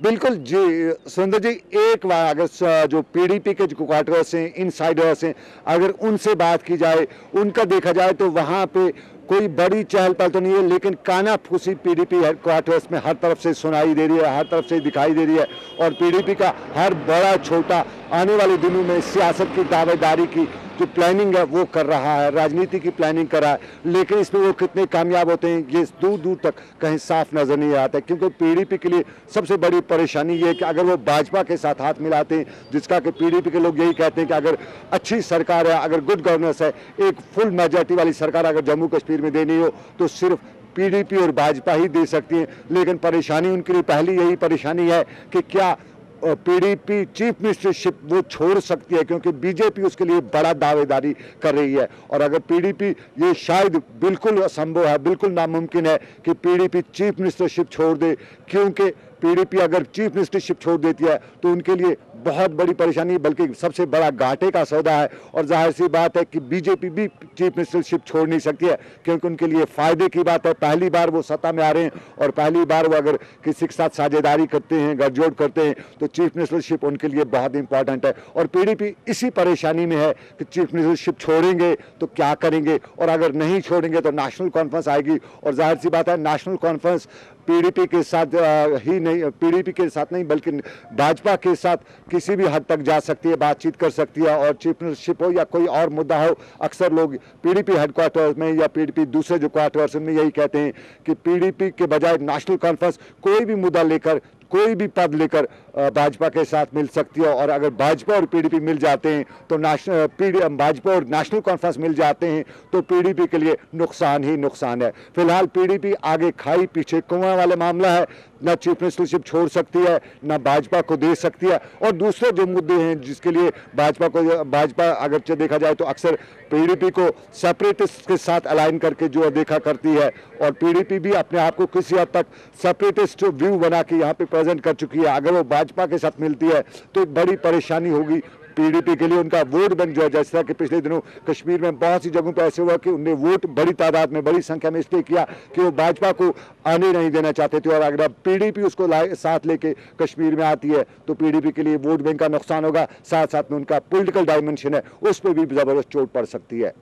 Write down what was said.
बिल्कुल जी, सुरेंद्र जी, एक बार अगर जो पीडीपी के जो क्वार्टर्स हैं, इनसाइडर्स हैं, अगर उनसे बात की जाए, उनका देखा जाए तो वहाँ पे कोई बड़ी चहल पहल तो नहीं है, लेकिन कानाफूसी पीडीपी हेडक्वार्टर्स में हर तरफ से सुनाई दे रही है, हर तरफ से दिखाई दे रही है। और पीडीपी का हर बड़ा छोटा आने वाले दिनों में सियासत की दावेदारी की जो प्लानिंग है वो कर रहा है, राजनीति की प्लानिंग कर रहा है, लेकिन इसमें वो कितने कामयाब होते हैं ये दूर दूर तक कहीं साफ नजर नहीं आता है। क्योंकि पीडीपी के लिए सबसे बड़ी परेशानी ये है कि अगर वो भाजपा के साथ हाथ मिलाते हैं, जिसका कि पीडीपी के लोग यही कहते हैं कि अगर अच्छी सरकार है, अगर गुड गवर्नेंस है, एक फुल मेजॉरिटी वाली सरकार अगर जम्मू कश्मीर में देनी हो तो सिर्फ पीडीपी और भाजपा ही दे सकती है। लेकिन परेशानी उनके लिए पहली यही परेशानी है कि क्या पीडीपी चीफ मिनिस्टरशिप वो छोड़ सकती है, क्योंकि बीजेपी उसके लिए बड़ा दावेदारी कर रही है। और अगर पीडीपी, ये शायद बिल्कुल असंभव है, बिल्कुल नामुमकिन है कि पीडीपी चीफ मिनिस्टरशिप छोड़ दे, क्योंकि पीडीपी अगर चीफ मिनिस्टरशिप छोड़ देती है तो उनके लिए बहुत बड़ी परेशानी, बल्कि सबसे बड़ा घाटे का सौदा है। और जाहिर सी बात है कि बीजेपी भी चीफ मिनिस्टरशिप छोड़ नहीं सकती है, क्योंकि उनके लिए फायदे की बात है, पहली बार वो सत्ता में आ रहे हैं और पहली बार वो अगर किसी के साथ साझेदारी करते हैं, गठजोड़ करते हैं, तो चीफ मिनिस्टरशिप उनके लिए बहुत इंपॉर्टेंट है। और पीडीपी इसी परेशानी में है कि चीफ मिनिस्टरशिप छोड़ेंगे तो क्या करेंगे, और अगर नहीं छोड़ेंगे तो नेशनल कॉन्फ्रेंस आएगी। और जाहिर सी बात है नेशनल कॉन्फ्रेंस पीडीपी के साथ ही नहीं, पीडीपी के साथ नहीं बल्कि भाजपा के साथ किसी भी हद तक जा सकती है, बातचीत कर सकती है। और चीफ मिनिस्टरशिप हो या कोई और मुद्दा हो, अक्सर लोग पीडीपी हेडक्वार्टर्स में या पीडीपी दूसरे जो क्वार्टर्स में यही कहते हैं कि पीडीपी के बजाय नेशनल कॉन्फ्रेंस कोई भी मुद्दा लेकर, कोई भी पद लेकर भाजपा के साथ मिल सकती है। और अगर भाजपा और पीडीपी मिल जाते हैं तो भाजपा और नेशनल कॉन्फ्रेंस मिल जाते हैं तो पीडीपी के लिए नुकसान ही नुकसान है। फिलहाल पीडीपी आगे खाई पीछे कुआं वाला मामला है, न चीफ मिनिस्टरशिप छोड़ सकती है, न भाजपा को दे सकती है। और दूसरे जो मुद्दे हैं जिसके लिए भाजपा अगर देखा जाए तो अक्सर पीडीपी को सेपरेटिस्ट के साथ अलाइन करके जो देखा करती है, और पीडीपी भी अपने आप को किसी हद तक सेपरेटिस्ट व्यू बना के यहाँ पे प्रेजेंट कर चुकी है। अगर वो भाजपा के साथ मिलती है तो एक बड़ी परेशानी होगी पीडीपी के लिए। उनका वोट बैंक जो है, जिस तरह कि पिछले दिनों कश्मीर में बहुत सी जगहों पर ऐसे हुआ कि उन्हें वोट बड़ी तादाद में, बड़ी संख्या में इसलिए किया कि वो भाजपा को आने नहीं देना चाहते थे। और अगर अब पीडीपी उसको साथ लेके कश्मीर में आती है तो पीडीपी के लिए वोट बैंक का नुकसान होगा, साथ साथ में उनका पॉलिटिकल डायमेंशन है उस पर भी जबरदस्त चोट पड़ सकती है।